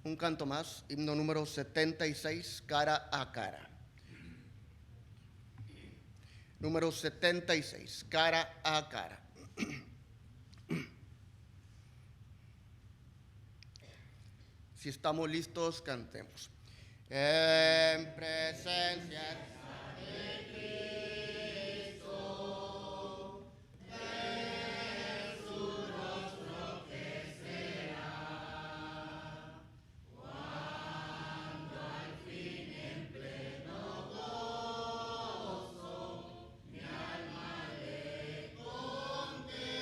un canto más, himno número 76, cara a cara. Número 76, cara a cara. Si estamos listos, cantemos. En presencia de Cristo, de su rostro que será, cuando al fin en pleno gozo mi alma le contemplará.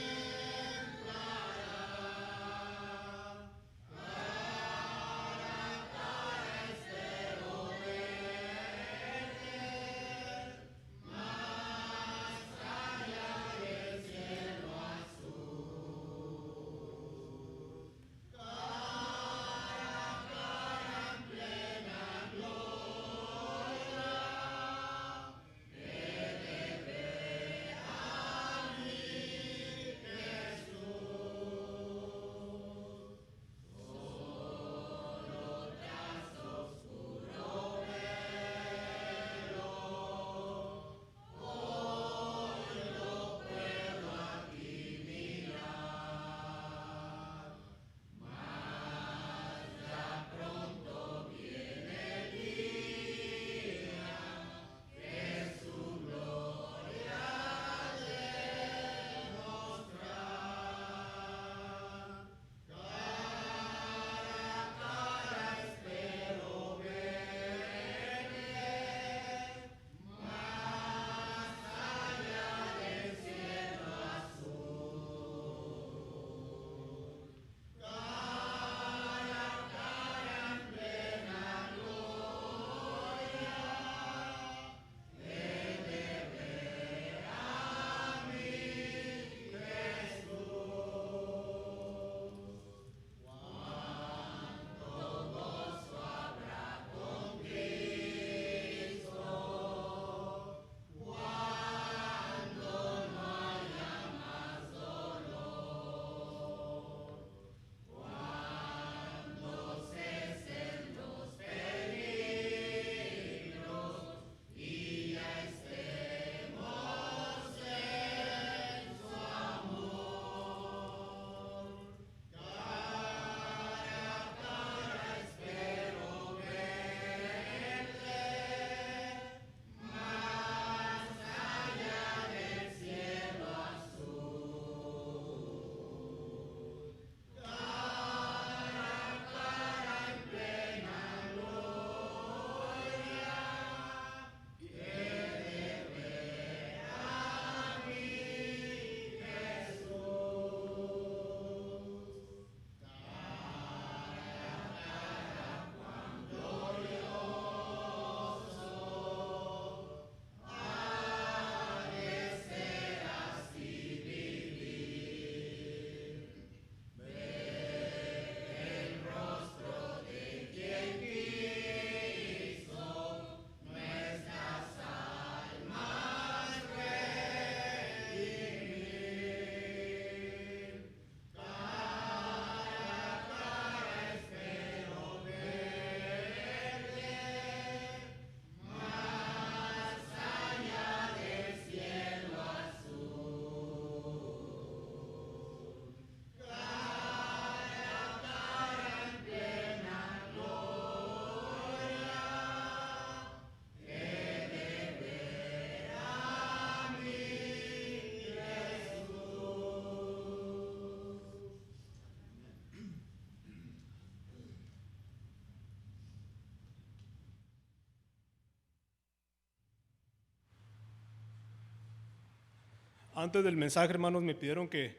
Antes del mensaje, hermanos, me pidieron que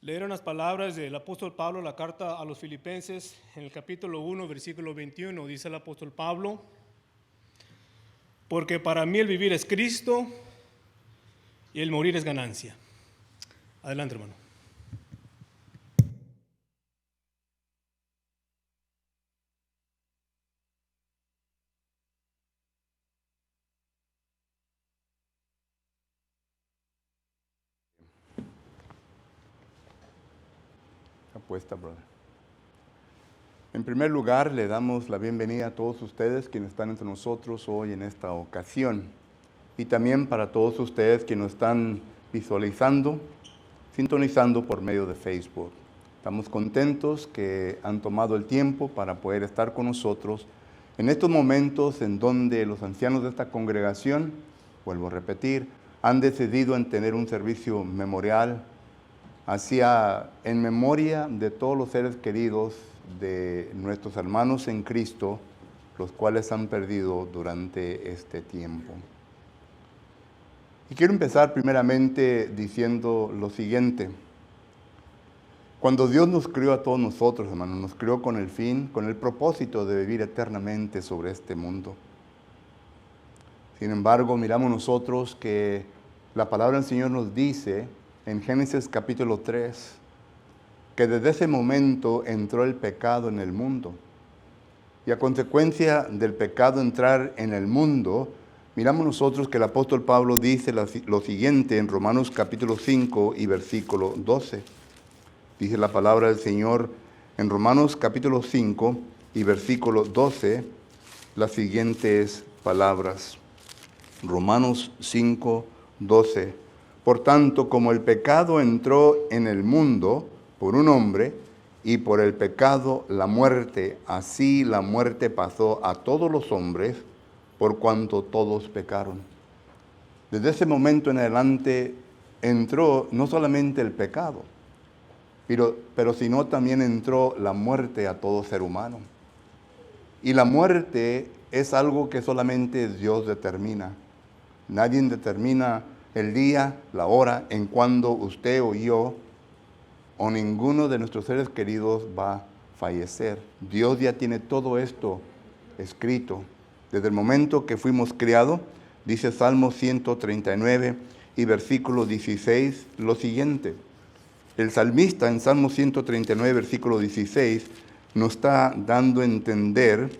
leyeran las palabras del apóstol Pablo, la carta a los Filipenses, en el capítulo 1, versículo 21, dice el apóstol Pablo: porque para mí el vivir es Cristo y el morir es ganancia. Adelante, hermano. Apuesta, brother. En primer lugar, le damos la bienvenida a todos ustedes quienes están entre nosotros hoy en esta ocasión. Y también para todos ustedes que nos están visualizando, sintonizando por medio de Facebook. Estamos contentos que han tomado el tiempo para poder estar con nosotros en estos momentos en donde los ancianos de esta congregación, vuelvo a repetir, han decidido en tener un servicio memorial en memoria de todos los seres queridos de nuestros hermanos en Cristo, los cuales han perdido durante este tiempo. Y quiero empezar primeramente diciendo lo siguiente. Cuando Dios nos crió a todos nosotros, hermanos, nos crió con el fin, con el propósito de vivir eternamente sobre este mundo. Sin embargo, miramos nosotros que la palabra del Señor nos dice en Génesis capítulo 3, que desde ese momento entró el pecado en el mundo. Y a consecuencia del pecado entrar en el mundo, miramos nosotros que el apóstol Pablo dice lo siguiente en Romanos capítulo 5 y versículo 12. Dice la palabra del Señor en Romanos capítulo 5 y versículo 12, las siguientes palabras. Romanos 5, 12. Por tanto, como el pecado entró en el mundo por un hombre, y por el pecado la muerte, así la muerte pasó a todos los hombres, por cuanto todos pecaron. Desde ese momento en adelante entró no solamente el pecado, pero sino también entró la muerte a todo ser humano. Y la muerte es algo que solamente Dios determina. Nadie determina el día, la hora en cuando usted o yo o ninguno de nuestros seres queridos va a fallecer. Dios ya tiene todo esto escrito. Desde el momento que fuimos criados, dice Salmo 139 y versículo 16, lo siguiente. El salmista en Salmo 139, versículo 16, nos está dando a entender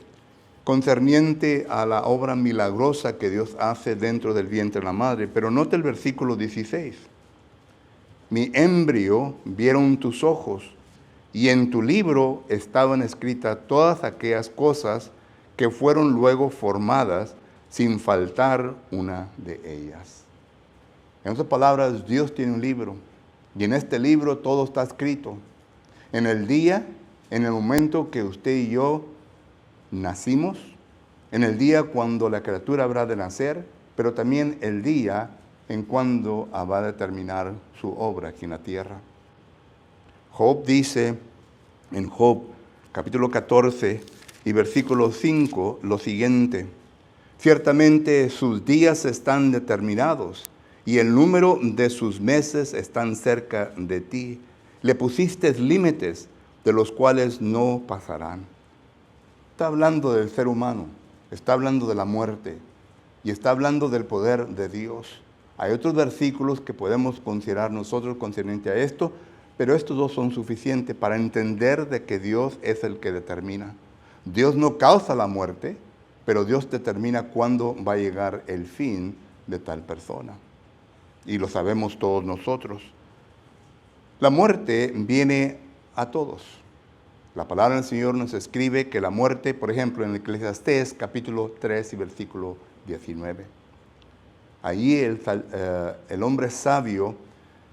concerniente a la obra milagrosa que Dios hace dentro del vientre de la madre. Pero note el versículo 16. Mi embrio vieron tus ojos, y en tu libro estaban escritas todas aquellas cosas que fueron luego formadas, sin faltar una de ellas. En otras palabras, Dios tiene un libro, y en este libro todo está escrito. En el día, en el momento que usted y yo nacimos, en el día cuando la criatura habrá de nacer, pero también el día en cuando va a determinar su obra aquí en la tierra. Job dice en Job capítulo 14 y versículo 5 lo siguiente: ciertamente sus días están determinados y el número de sus meses están cerca de ti. Le pusiste límites de los cuales no pasarán. Está hablando del ser humano, está hablando de la muerte y está hablando del poder de Dios. Hay otros versículos que podemos considerar nosotros concerniente a esto, pero estos dos son suficientes para entender de que Dios es el que determina. Dios no causa la muerte, pero Dios determina cuándo va a llegar el fin de tal persona. Y lo sabemos todos nosotros. La muerte viene a todos. La palabra del Señor nos escribe que la muerte, por ejemplo, en Eclesiastés capítulo 3 y versículo 19. Allí el hombre sabio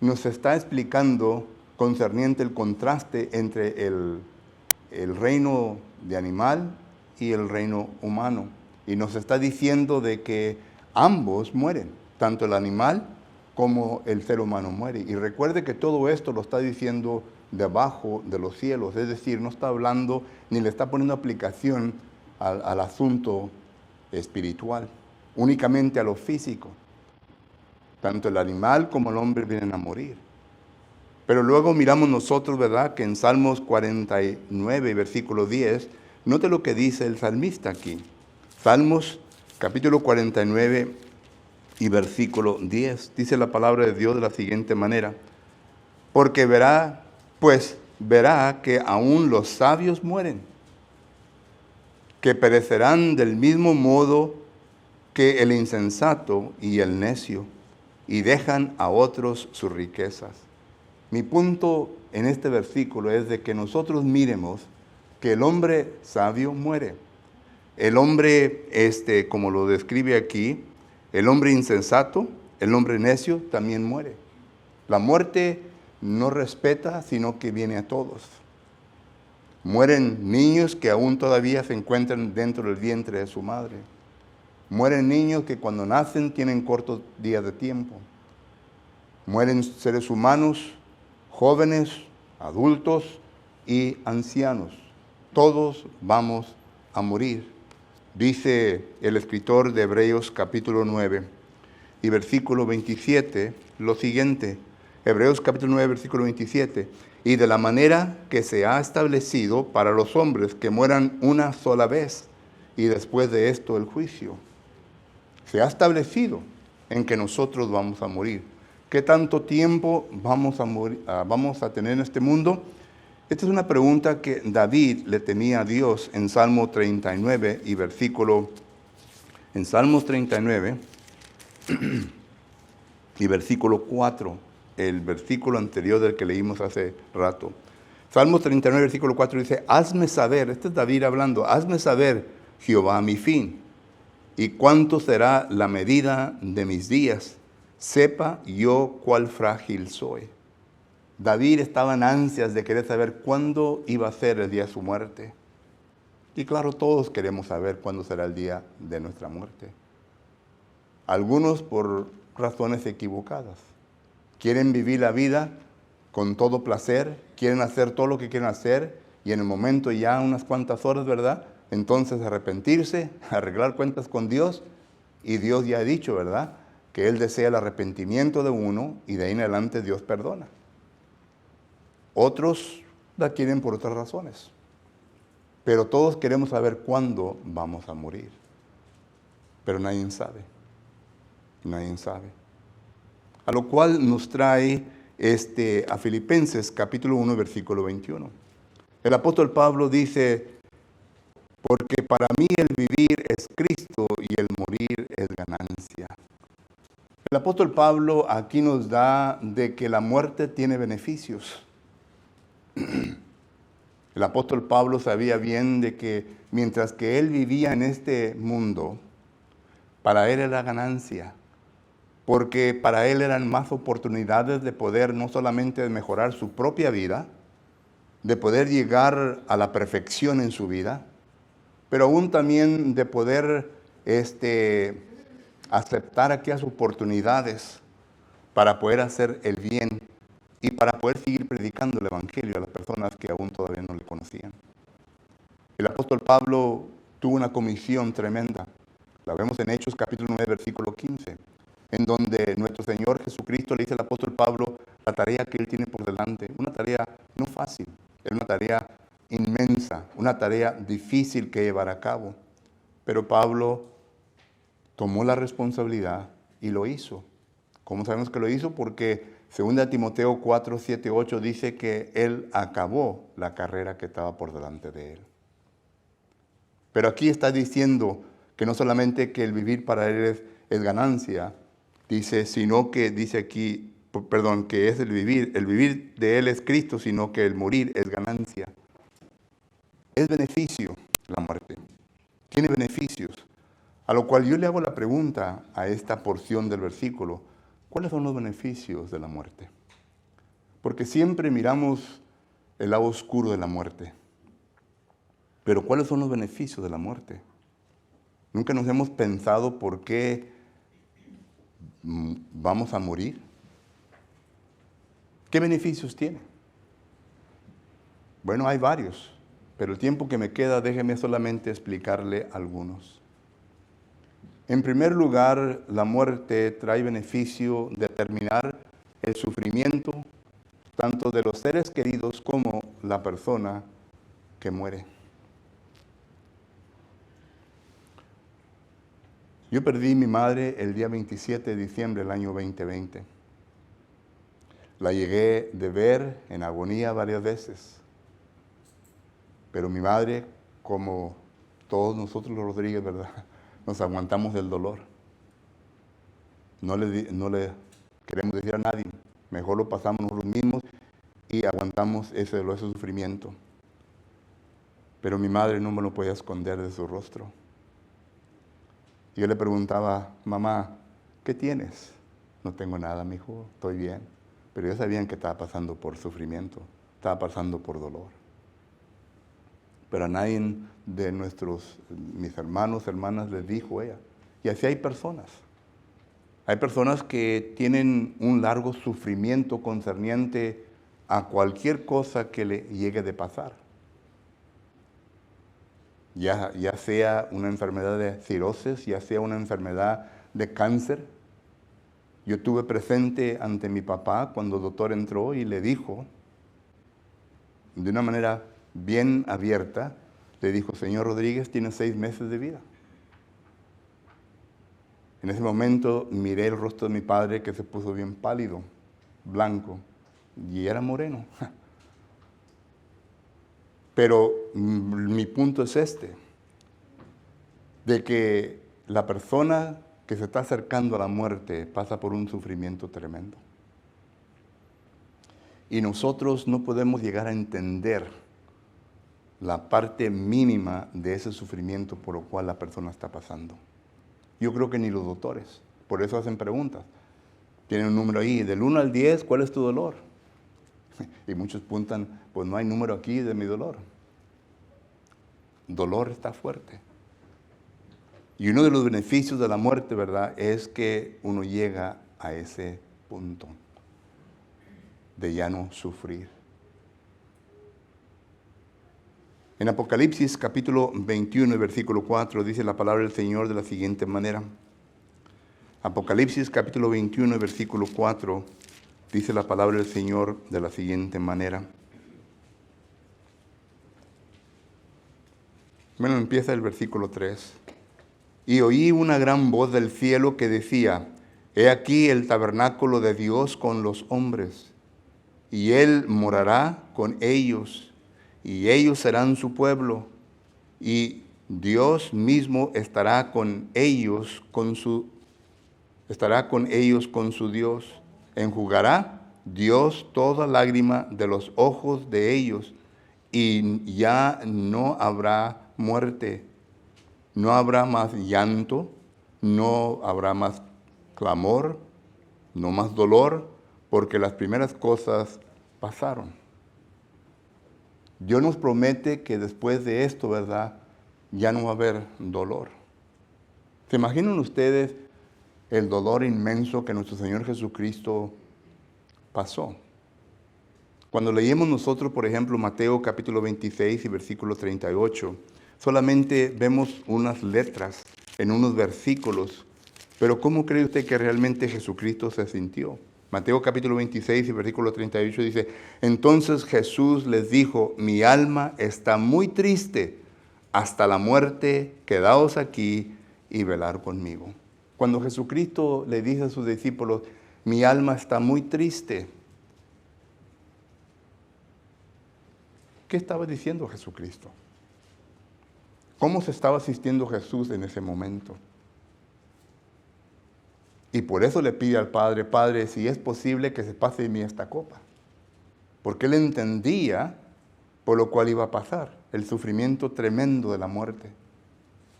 nos está explicando concerniente el contraste entre el reino de animal y el reino humano. Y nos está diciendo de que ambos mueren, tanto el animal como el ser humano muere. Y recuerde que todo esto lo está diciendo debajo de los cielos, es decir, no está hablando ni le está poniendo aplicación al asunto espiritual, únicamente a lo físico. Tanto el animal como el hombre vienen a morir. Pero luego miramos nosotros, ¿verdad?, que en Salmos 49, versículo 10, note lo que dice el salmista aquí. Salmos capítulo 49 y versículo 10, dice la palabra de Dios de la siguiente manera: porque verá que aún los sabios mueren, que perecerán del mismo modo que el insensato y el necio, y dejan a otros sus riquezas. Mi punto en este versículo es de que nosotros miremos que el hombre sabio muere. El hombre, como lo describe aquí, el hombre insensato, el hombre necio también muere. La muerte no respeta, sino que viene a todos. Mueren niños que aún todavía se encuentran dentro del vientre de su madre. Mueren niños que cuando nacen tienen cortos días de tiempo. Mueren seres humanos, jóvenes, adultos y ancianos. Todos vamos a morir. Dice el escritor de Hebreos capítulo 9 y versículo 27 lo siguiente. Hebreos capítulo 9, versículo 27. Y de la manera que se ha establecido para los hombres que mueran una sola vez y después de esto el juicio. Se ha establecido en que nosotros vamos a morir. ¿Qué tanto tiempo vamos a tener en este mundo? Esta es una pregunta que David le tenía a Dios en Salmo 39 y en Salmos 39 y versículo 4, el versículo anterior del que leímos hace rato. Salmos 39, versículo 4 dice, hazme saber, este es David hablando, hazme saber, Jehová, mi fin, y cuánto será la medida de mis días. Sepa yo cuál frágil soy. David estaba en ansias de querer saber cuándo iba a ser el día de su muerte. Y claro, todos queremos saber cuándo será el día de nuestra muerte. Algunos por razones equivocadas. Quieren vivir la vida con todo placer, quieren hacer todo lo que quieren hacer y en el momento ya unas cuantas horas, ¿verdad? Entonces arrepentirse, arreglar cuentas con Dios y Dios ya ha dicho, ¿verdad? Que Él desea el arrepentimiento de uno y de ahí en adelante Dios perdona. Otros la quieren por otras razones. Pero todos queremos saber cuándo vamos a morir. Pero nadie sabe. Nadie sabe. A lo cual nos trae a Filipenses capítulo 1, versículo 21. El apóstol Pablo dice, porque para mí el vivir es Cristo y el morir es ganancia. El apóstol Pablo aquí nos da de que la muerte tiene beneficios. El apóstol Pablo sabía bien de que mientras que él vivía en este mundo, para él era ganancia, porque para él eran más oportunidades de poder no solamente mejorar su propia vida, de poder llegar a la perfección en su vida, pero aún también de poder aceptar aquellas oportunidades para poder hacer el bien y para poder seguir predicando el Evangelio a las personas que aún todavía no le conocían. El apóstol Pablo tuvo una comisión tremenda. La vemos en Hechos capítulo 9, versículo 15, en donde nuestro Señor Jesucristo le dice al apóstol Pablo la tarea que él tiene por delante. Una tarea no fácil, es una tarea inmensa, una tarea difícil que llevar a cabo. Pero Pablo tomó la responsabilidad y lo hizo. ¿Cómo sabemos que lo hizo? Porque 2 Timoteo 4, 7, 8 dice que él acabó la carrera que estaba por delante de él. Pero aquí está diciendo que no solamente que el vivir para él es ganancia, dice, sino que dice aquí, perdón, que es el vivir de él es Cristo, sino que el morir es ganancia. Es beneficio la muerte, tiene beneficios. A lo cual yo le hago la pregunta a esta porción del versículo, ¿cuáles son los beneficios de la muerte? Porque siempre miramos el lado oscuro de la muerte. Pero ¿cuáles son los beneficios de la muerte? Nunca nos hemos pensado por qué vamos a morir. ¿Qué beneficios tiene? Bueno, hay varios, pero el tiempo que me queda, déjeme solamente explicarle algunos. En primer lugar, la muerte trae beneficio de terminar el sufrimiento tanto de los seres queridos como la persona que muere. Yo perdí a mi madre el día 27 de diciembre del año 2020. La llegué de ver en agonía varias veces. Pero mi madre, como todos nosotros los Rodríguez, ¿verdad?, nos aguantamos del dolor. No le queremos decir a nadie. Mejor lo pasamos nosotros mismos y aguantamos ese dolor, ese sufrimiento. pero mi madre no me lo podía esconder de su rostro. Y yo le preguntaba, mamá, ¿qué tienes? No tengo nada, mijo, estoy bien. Pero ellos sabían que estaba pasando por sufrimiento, estaba pasando por dolor. Pero a nadie de mis hermanos, hermanas, les dijo ella. Y así hay personas. Hay personas que tienen un largo sufrimiento concerniente a cualquier cosa que le llegue de pasar. Ya sea una enfermedad de cirrosis, ya sea una enfermedad de cáncer. Yo estuve presente ante mi papá cuando el doctor entró y le dijo, de una manera bien abierta, le dijo, señor Rodríguez, tiene 6 meses de vida. En ese momento miré el rostro de mi padre que se puso bien pálido, blanco, y era moreno. Pero mi punto es este, de que la persona que se está acercando a la muerte pasa por un sufrimiento tremendo. Y nosotros no podemos llegar a entender la parte mínima de ese sufrimiento por lo cual la persona está pasando. Yo creo que ni los doctores, por eso hacen preguntas. Tienen un número ahí, del 1 al 10, ¿cuál es tu dolor? Y muchos apuntan, pues no hay número aquí de mi dolor. Dolor está fuerte. Y uno de los beneficios de la muerte, ¿verdad?, es que uno llega a ese punto de ya no sufrir. En Apocalipsis capítulo 21, versículo 4, dice la palabra del Señor de la siguiente manera. Apocalipsis capítulo 21, versículo 4, dice la palabra del Señor de la siguiente manera. Bueno, empieza el versículo 3. Y oí una gran voz del cielo que decía, he aquí el tabernáculo de Dios con los hombres, y Él morará con ellos, y ellos serán su pueblo, y Dios mismo estará con ellos con su Dios. Enjugará Dios toda lágrima de los ojos de ellos, y ya no habrá muerte, no habrá más llanto, no habrá más clamor, no más dolor, porque las primeras cosas pasaron. Dios nos promete que después de esto, ¿verdad?, ya no va a haber dolor. ¿Se imaginan ustedes el dolor inmenso que nuestro Señor Jesucristo pasó? Cuando leímos nosotros, por ejemplo, Mateo capítulo 26 y versículo 38, solamente vemos unas letras en unos versículos, pero ¿cómo cree usted que realmente Jesucristo se sintió? Mateo capítulo 26 y versículo 38 dice, entonces Jesús les dijo, mi alma está muy triste hasta la muerte, quedaos aquí y velar conmigo. Cuando Jesucristo le dice a sus discípulos, mi alma está muy triste, ¿qué estaba diciendo Jesucristo? ¿Cómo se estaba asistiendo Jesús en ese momento? Y por eso le pide al Padre, Padre, si es posible que se pase de mí esta copa. Porque él entendía por lo cual iba a pasar, el sufrimiento tremendo de la muerte.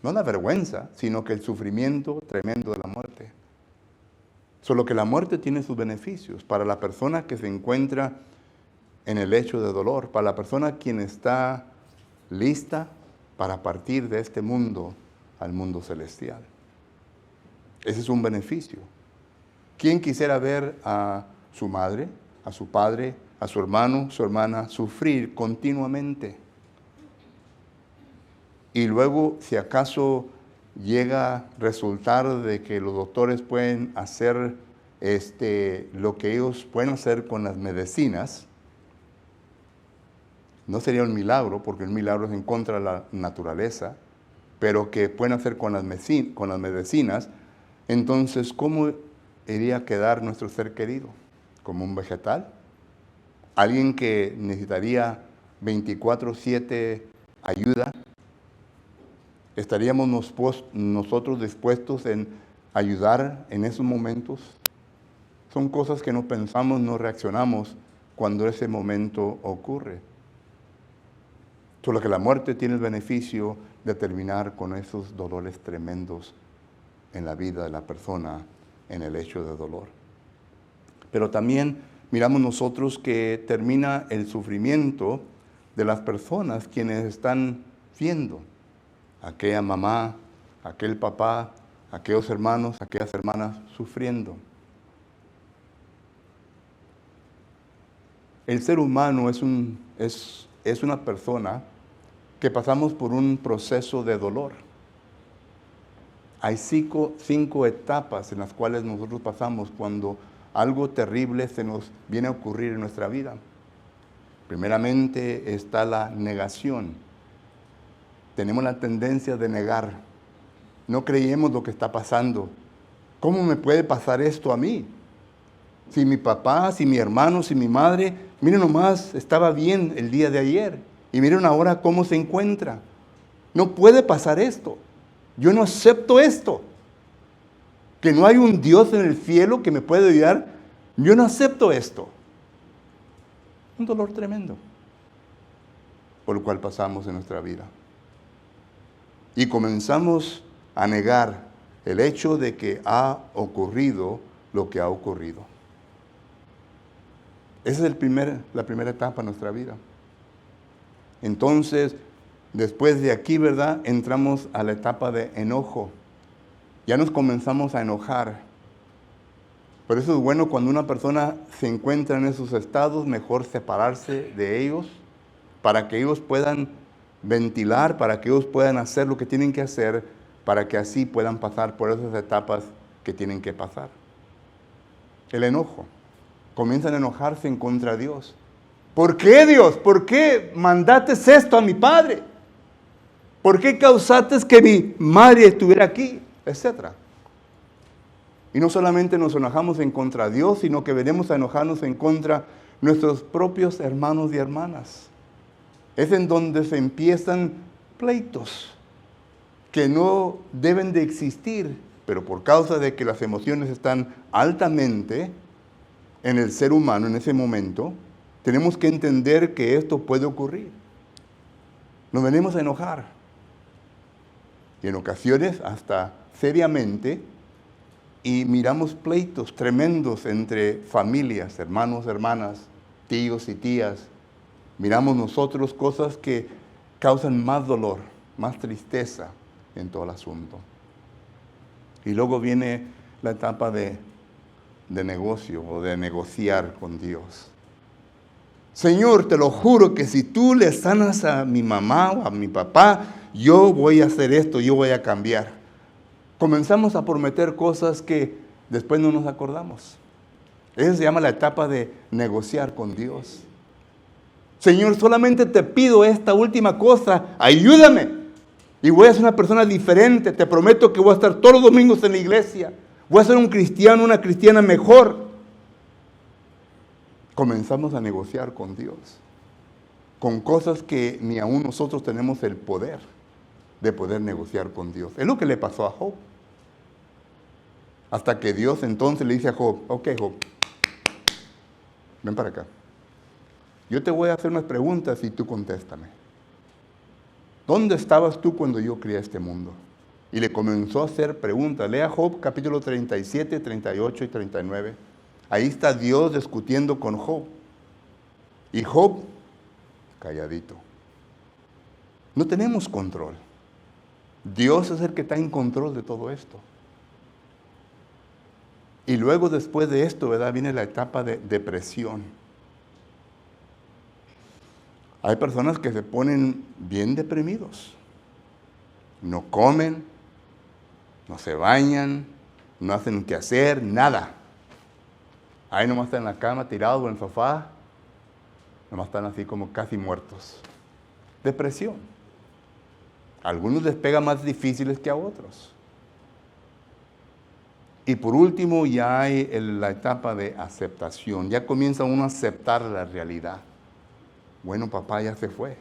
No la vergüenza, sino que el sufrimiento tremendo de la muerte. Solo que la muerte tiene sus beneficios para la persona que se encuentra en el lecho de dolor, para la persona quien está lista para partir de este mundo al mundo celestial. Ese es un beneficio. ¿Quién quisiera ver a su madre, a su padre, a su hermano, su hermana sufrir continuamente? Y luego, si acaso llega a resultar de que los doctores pueden hacer lo que ellos pueden hacer con las medicinas, no sería un milagro, porque un milagro es en contra de la naturaleza, pero que pueden hacer con las medicinas, entonces, ¿cómo iría a quedar nuestro ser querido? ¿Como un vegetal? ¿Alguien que necesitaría 24/7 ayuda? ¿Estaríamos nosotros dispuestos en ayudar en esos momentos? Son cosas que no pensamos, no reaccionamos cuando ese momento ocurre. Solo que la muerte tiene el beneficio de terminar con esos dolores tremendos en la vida de la persona, en el hecho de dolor. Pero también miramos nosotros que termina el sufrimiento de las personas quienes están viendo. Aquella mamá, aquel papá, aquellos hermanos, aquellas hermanas sufriendo. El ser humano es una persona que pasamos por un proceso de dolor. Hay cinco etapas en las cuales nosotros pasamos cuando algo terrible se nos viene a ocurrir en nuestra vida. Primeramente está la negación. Tenemos la tendencia de negar. No creemos lo que está pasando. ¿Cómo me puede pasar esto a mí? Si mi papá, si mi hermano, si mi madre, miren nomás, estaba bien el día de ayer. Y miren ahora cómo se encuentra. No puede pasar esto. Yo no acepto esto. Que no hay un Dios en el cielo que me pueda ayudar. Yo no acepto esto. Un dolor tremendo por el cual pasamos en nuestra vida. Y comenzamos a negar el hecho de que ha ocurrido lo que ha ocurrido. Esa es la primera etapa de nuestra vida. Entonces, después de aquí, ¿verdad? Entramos a la etapa de enojo. Ya nos comenzamos a enojar. Por eso es bueno cuando una persona se encuentra en esos estados, mejor separarse de ellos para que ellos puedan ventilar, para que ellos puedan hacer lo que tienen que hacer, para que así puedan pasar por esas etapas que tienen que pasar. El enojo. Comienzan a enojarse en contra de Dios. ¿Por qué, Dios? ¿Por qué mandaste esto a mi padre? ¿Por qué causaste que mi madre estuviera aquí? Etcétera. Y no solamente nos enojamos en contra de Dios, sino que venimos a enojarnos en contra de nuestros propios hermanos y hermanas. Es en donde se empiezan pleitos que no deben de existir, pero por causa de que las emociones están altamente en el ser humano en ese momento, tenemos que entender que esto puede ocurrir. Nos venimos a enojar. Y en ocasiones hasta seriamente, y miramos pleitos tremendos entre familias, hermanos, hermanas, tíos y tías. Miramos nosotros cosas que causan más dolor, más tristeza en todo el asunto. Y luego viene la etapa de negocio o de negociar con Dios. Señor, te lo juro que si tú le sanas a mi mamá o a mi papá, yo voy a hacer esto, yo voy a cambiar. Comenzamos a prometer cosas que después no nos acordamos. Eso se llama la etapa de negociar con Dios. Señor, solamente te pido esta última cosa, ayúdame. Y voy a ser una persona diferente, te prometo que voy a estar todos los domingos en la iglesia. Voy a ser un cristiano, una cristiana mejor. Comenzamos a negociar con Dios, con cosas que ni aún nosotros tenemos el poder de poder negociar con Dios. Es lo que le pasó a Job. Hasta que Dios entonces le dice a Job, ok Job, ven para acá. Yo te voy a hacer unas preguntas y tú contéstame. ¿Dónde estabas tú cuando yo creé este mundo? Y le comenzó a hacer preguntas. Lea Job capítulo 37, 38 y 39. Ahí está Dios discutiendo con Job. Y Job, calladito. No tenemos control. Dios es el que está en control de todo esto. Y luego después de esto, ¿verdad? Viene la etapa de depresión. Hay personas que se ponen bien deprimidos. No comen, no se bañan, no hacen qué hacer, nada. Ahí nomás están en la cama, tirados o en el sofá, nomás están así como casi muertos. Depresión. A algunos les pega más difíciles que a otros. Y por último ya hay la etapa de aceptación. Ya comienza uno a aceptar la realidad. Bueno, papá ya se fue.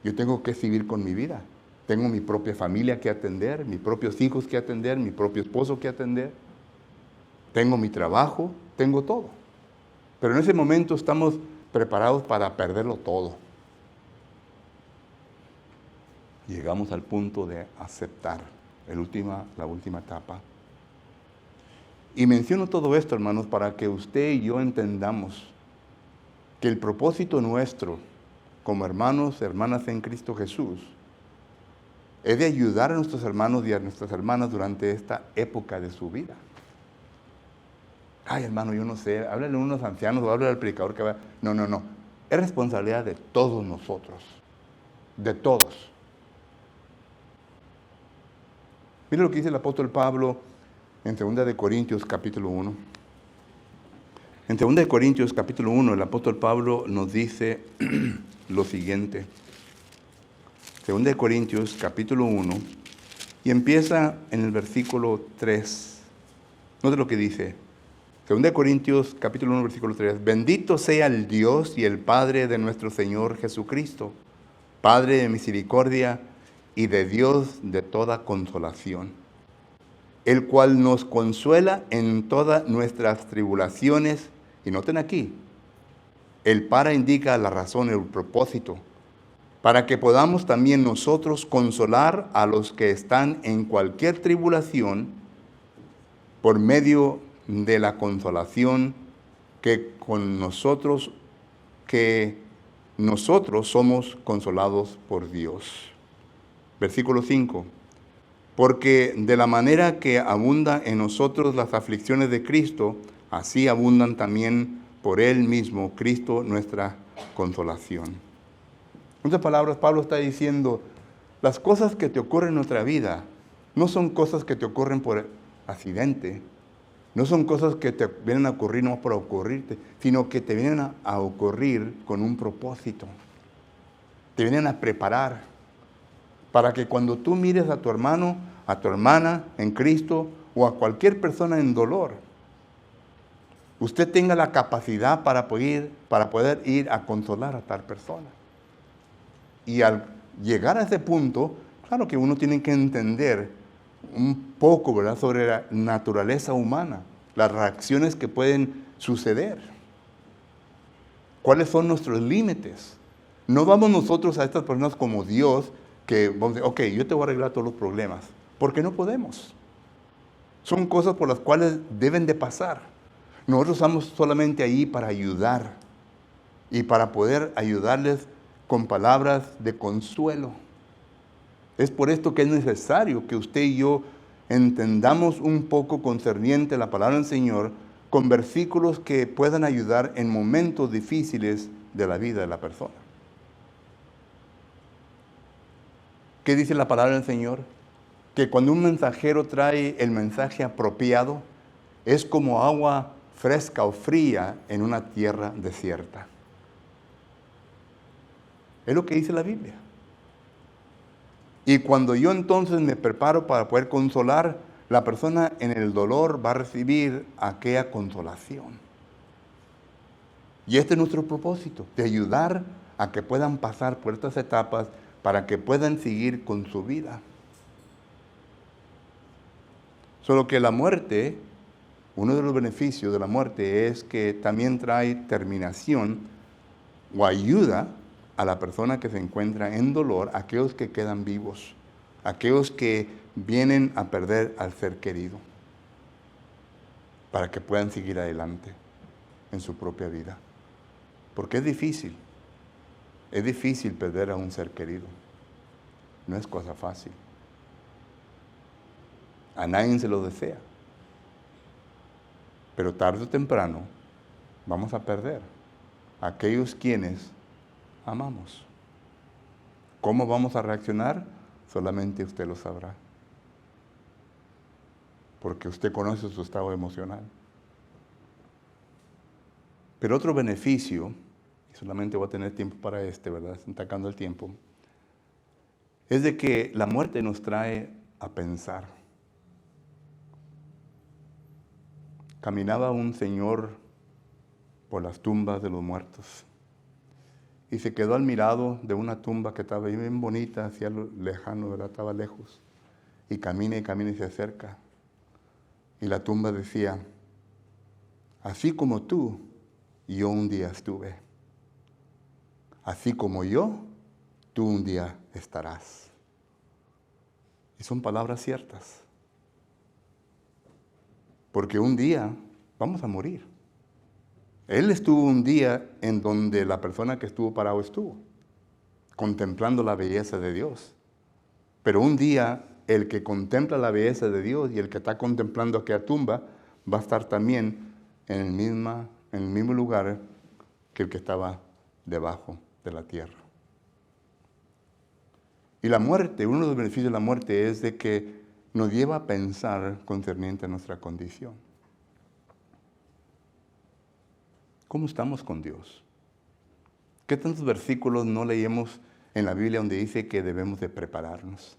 Yo tengo que seguir con mi vida. Tengo mi propia familia que atender, mis propios hijos que atender, mi propio esposo que atender. Tengo mi trabajo, tengo todo. Pero en ese momento estamos preparados para perderlo todo. Llegamos al punto de aceptar la última etapa. Y menciono todo esto, hermanos, para que usted y yo entendamos que el propósito nuestro como hermanos, hermanas en Cristo Jesús, es de ayudar a nuestros hermanos y a nuestras hermanas durante esta época de su vida. Ay, hermano, yo no sé, háblale a unos ancianos o háblale al predicador que va. No, no, no. Es responsabilidad de todos nosotros, de todos. Mire lo que dice el apóstol Pablo en 2 de Corintios capítulo 1. En 2 de Corintios capítulo 1 el apóstol Pablo nos dice lo siguiente. 2 de Corintios capítulo 1 y empieza en el versículo 3. Note lo que dice. 2 de Corintios capítulo 1 versículo 3. Bendito sea el Dios y el Padre de nuestro Señor Jesucristo, Padre de misericordia y de Dios de toda consolación, el cual nos consuela en todas nuestras tribulaciones. Y noten aquí, el para indica la razón, el propósito, para que podamos también nosotros consolar a los que están en cualquier tribulación por medio de la consolación que nosotros somos consolados por Dios. Versículo 5. Porque de la manera que abunda en nosotros las aflicciones de Cristo, así abundan también por Él mismo, Cristo, nuestra consolación. En otras palabras, Pablo está diciendo, las cosas que te ocurren en nuestra vida no son cosas que te ocurren por accidente, no son cosas que te vienen a ocurrir no por ocurrirte, sino que te vienen a ocurrir con un propósito, te vienen a preparar. Para que cuando tú mires a tu hermano, a tu hermana en Cristo o a cualquier persona en dolor, usted tenga la capacidad para poder ir a consolar a tal persona. Y al llegar a ese punto, claro que uno tiene que entender un poco, ¿verdad?, sobre la naturaleza humana, las reacciones que pueden suceder. ¿Cuáles son nuestros límites? No vamos nosotros a estas personas como Dios, que vamos a decir, ok, yo te voy a arreglar todos los problemas, porque no podemos. Son cosas por las cuales deben de pasar. Nosotros estamos solamente ahí para ayudar y para poder ayudarles con palabras de consuelo. Es por esto que es necesario que usted y yo entendamos un poco concerniente la palabra del Señor con versículos que puedan ayudar en momentos difíciles de la vida de la persona. ¿Qué dice la palabra del Señor? Que cuando un mensajero trae el mensaje apropiado, es como agua fresca o fría en una tierra desierta. Es lo que dice la Biblia. Y cuando yo entonces me preparo para poder consolar, la persona en el dolor va a recibir aquella consolación. Y este es nuestro propósito, de ayudar a que puedan pasar por estas etapas para que puedan seguir con su vida. Solo que la muerte, uno de los beneficios de la muerte es que también trae terminación o ayuda a la persona que se encuentra en dolor, aquellos que quedan vivos, aquellos que vienen a perder al ser querido, para que puedan seguir adelante en su propia vida. Porque es difícil perder a un ser querido. No es cosa fácil. A nadie se lo desea. Pero tarde o temprano vamos a perder a aquellos quienes amamos. ¿Cómo vamos a reaccionar? Solamente usted lo sabrá. Porque usted conoce su estado emocional. Pero otro beneficio, y solamente voy a tener tiempo para ¿verdad? Están sacando el tiempo, es de que la muerte nos trae a pensar. Caminaba un señor por las tumbas de los muertos y se quedó al mirado de una tumba que estaba bien bonita, hacia lo lejano, ¿verdad? Estaba lejos. Y camina y se acerca. Y la tumba decía, así como tú, yo un día estuve. Así como yo, tú un día estarás. Y son palabras ciertas. Porque un día vamos a morir. Él estuvo un día en donde la persona que estuvo parado estuvo, contemplando la belleza de Dios. Pero un día el que contempla la belleza de Dios y el que está contemplando aquella tumba va a estar también en el mismo lugar que el que estaba debajo de la tierra. Y la muerte, uno de los beneficios de la muerte es de que nos lleva a pensar concerniente a nuestra condición. ¿Cómo estamos con Dios? ¿Qué tantos versículos no leemos en la Biblia donde dice que debemos de prepararnos?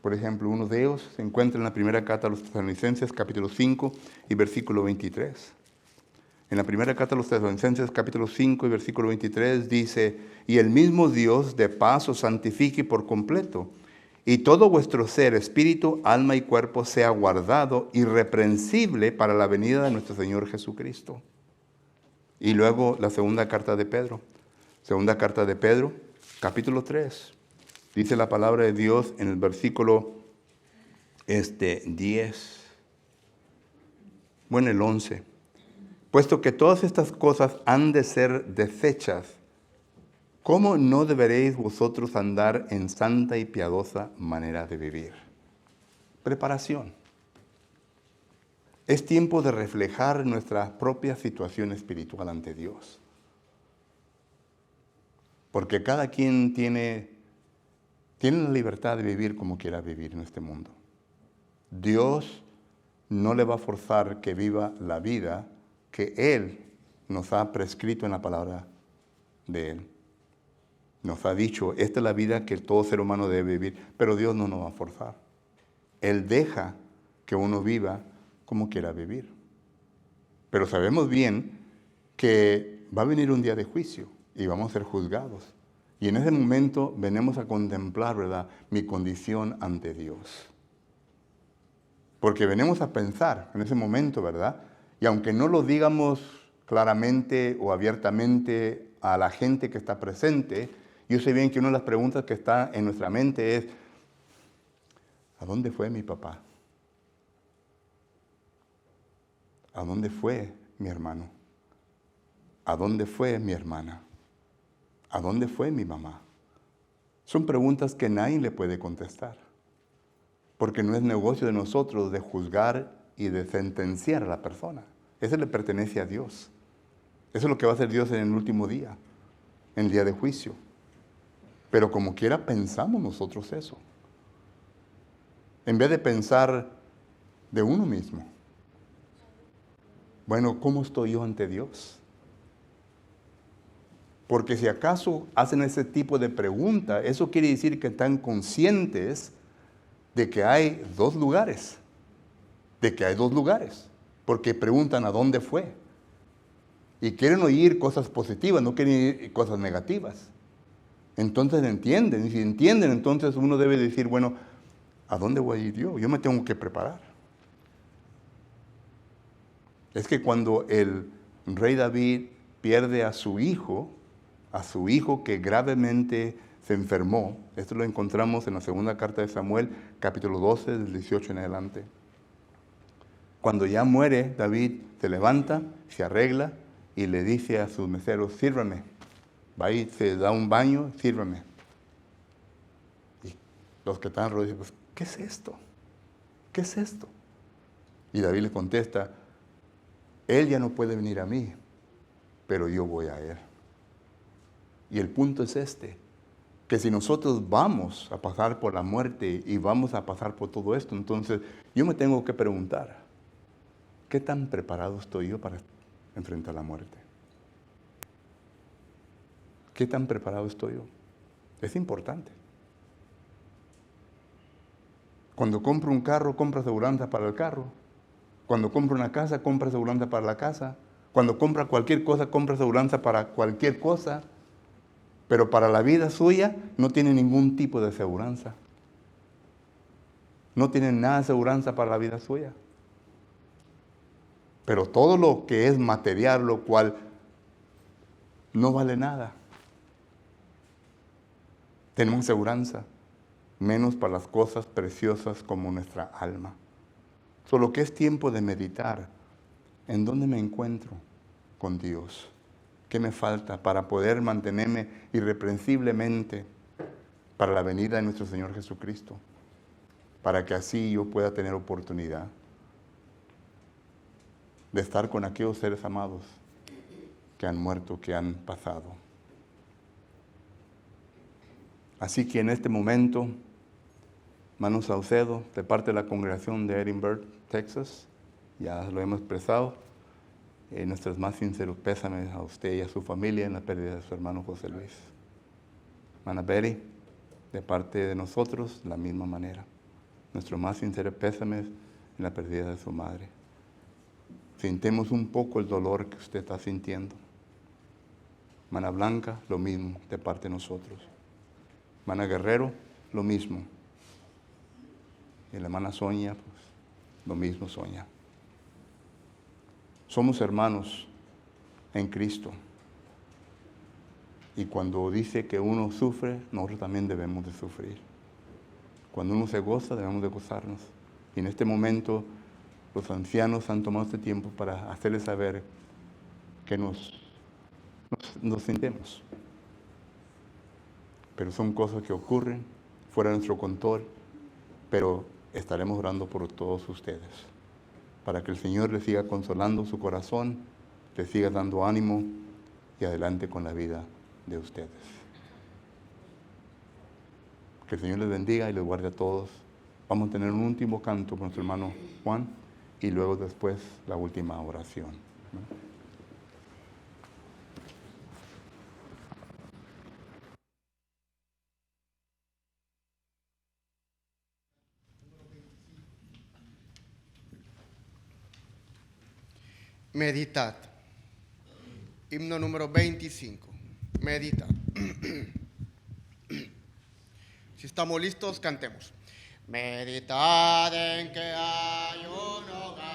Por ejemplo, uno de ellos se encuentra en la primera carta a los Tesalonicenses, capítulo 5 y versículo 23. En la primera carta a los Tesalonicenses, capítulo 5 y versículo 23, dice: y el mismo Dios de paz os santifique por completo, y todo vuestro ser, espíritu, alma y cuerpo sea guardado irreprensible para la venida de nuestro Señor Jesucristo. Y luego la segunda carta de Pedro. Segunda carta de Pedro, capítulo 3. Dice la palabra de Dios en el versículo 10. Bueno, el 11. Puesto que todas estas cosas han de ser desechas, ¿cómo no deberéis vosotros andar en santa y piadosa manera de vivir? Preparación. Es tiempo de reflejar nuestra propia situación espiritual ante Dios. Porque cada quien tiene la libertad de vivir como quiera vivir en este mundo. Dios no le va a forzar que viva la vida que Él nos ha prescrito en la palabra de Él. Nos ha dicho, esta es la vida que todo ser humano debe vivir, pero Dios no nos va a forzar. Él deja que uno viva como quiera vivir. Pero sabemos bien que va a venir un día de juicio y vamos a ser juzgados. Y en ese momento venimos a contemplar, ¿verdad?, mi condición ante Dios. Porque venimos a pensar en ese momento, ¿verdad? Y aunque no lo digamos claramente o abiertamente a la gente que está presente, yo sé bien que una de las preguntas que está en nuestra mente es: ¿a dónde fue mi papá? ¿A dónde fue mi hermano? ¿A dónde fue mi hermana? ¿A dónde fue mi mamá? Son preguntas que nadie le puede contestar, porque no es negocio de nosotros de juzgar y de sentenciar a la persona. Eso le pertenece a Dios. Eso es lo que va a hacer Dios en el último día, en el día de juicio. Pero como quiera pensamos nosotros eso. En vez de pensar de uno mismo. Bueno, ¿cómo estoy yo ante Dios? Porque si acaso hacen ese tipo de pregunta, eso quiere decir que están conscientes de que hay dos lugares. De que hay dos lugares. Porque preguntan a dónde fue. Y quieren oír cosas positivas, no quieren oír cosas negativas. Entonces entienden. Y si entienden, entonces uno debe decir, bueno, ¿a dónde voy a ir yo? Yo me tengo que preparar. Es que cuando el rey David pierde a su hijo que gravemente se enfermó, esto lo encontramos en la segunda carta de Samuel, capítulo 12, del 18 en adelante. Cuando ya muere, David se levanta, se arregla y le dice a sus meseros: sírvame. Va y se da un baño, sírvame. Y los que están rodeados dicen: pues, ¿qué es esto? ¿Qué es esto? Y David le contesta: él ya no puede venir a mí, pero yo voy a él. Y el punto es este, que si nosotros vamos a pasar por la muerte y vamos a pasar por todo esto, entonces yo me tengo que preguntar, ¿qué tan preparado estoy yo para enfrentar la muerte? ¿Qué tan preparado estoy yo? Es importante. Cuando compro un carro, compro aseguranza para el carro. Cuando compro una casa, compro aseguranza para la casa. Cuando compra cualquier cosa, compra aseguranza para cualquier cosa. Pero para la vida suya no tiene ningún tipo de aseguranza. No tiene nada de aseguranza para la vida suya. Pero todo lo que es material, lo cual no vale nada, tenemos aseguranza. menos para las cosas preciosas como nuestra alma. Solo que es tiempo de meditar en dónde me encuentro con Dios. ¿Qué me falta para poder mantenerme irreprensiblemente para la venida de nuestro Señor Jesucristo? Para que así yo pueda tener oportunidad de estar con aquellos seres amados que han muerto, que han pasado. Así que en este momento, Manu Saucedo, de parte de la congregación de Edinburgh, Texas, ya lo hemos expresado, nuestros más sinceros pésames a usted y a su familia en la pérdida de su hermano José Luis. Hermana Betty, de parte de nosotros, de la misma manera. Nuestros más sinceros pésames en la pérdida de su madre. Sintemos un poco el dolor que usted está sintiendo. Hermana Blanca, lo mismo, de parte de nosotros. Hermana Guerrero, lo mismo. Y la hermana Sonia, pues, lo mismo, Sonia. Somos hermanos en Cristo. Y cuando dice que uno sufre, nosotros también debemos de sufrir. Cuando uno se goza, debemos de gozarnos. Y en este momento, los ancianos han tomado este tiempo para hacerles saber que nos sintemos. Pero son cosas que ocurren fuera de nuestro control, pero estaremos orando por todos ustedes, para que el Señor les siga consolando su corazón, les siga dando ánimo y adelante con la vida de ustedes. Que el Señor les bendiga y les guarde a todos. Vamos a tener un último canto con nuestro hermano Juan y luego después la última oración. Meditad. Himno número 25. Meditad. Si estamos listos, cantemos. Meditad en que hay un hogar.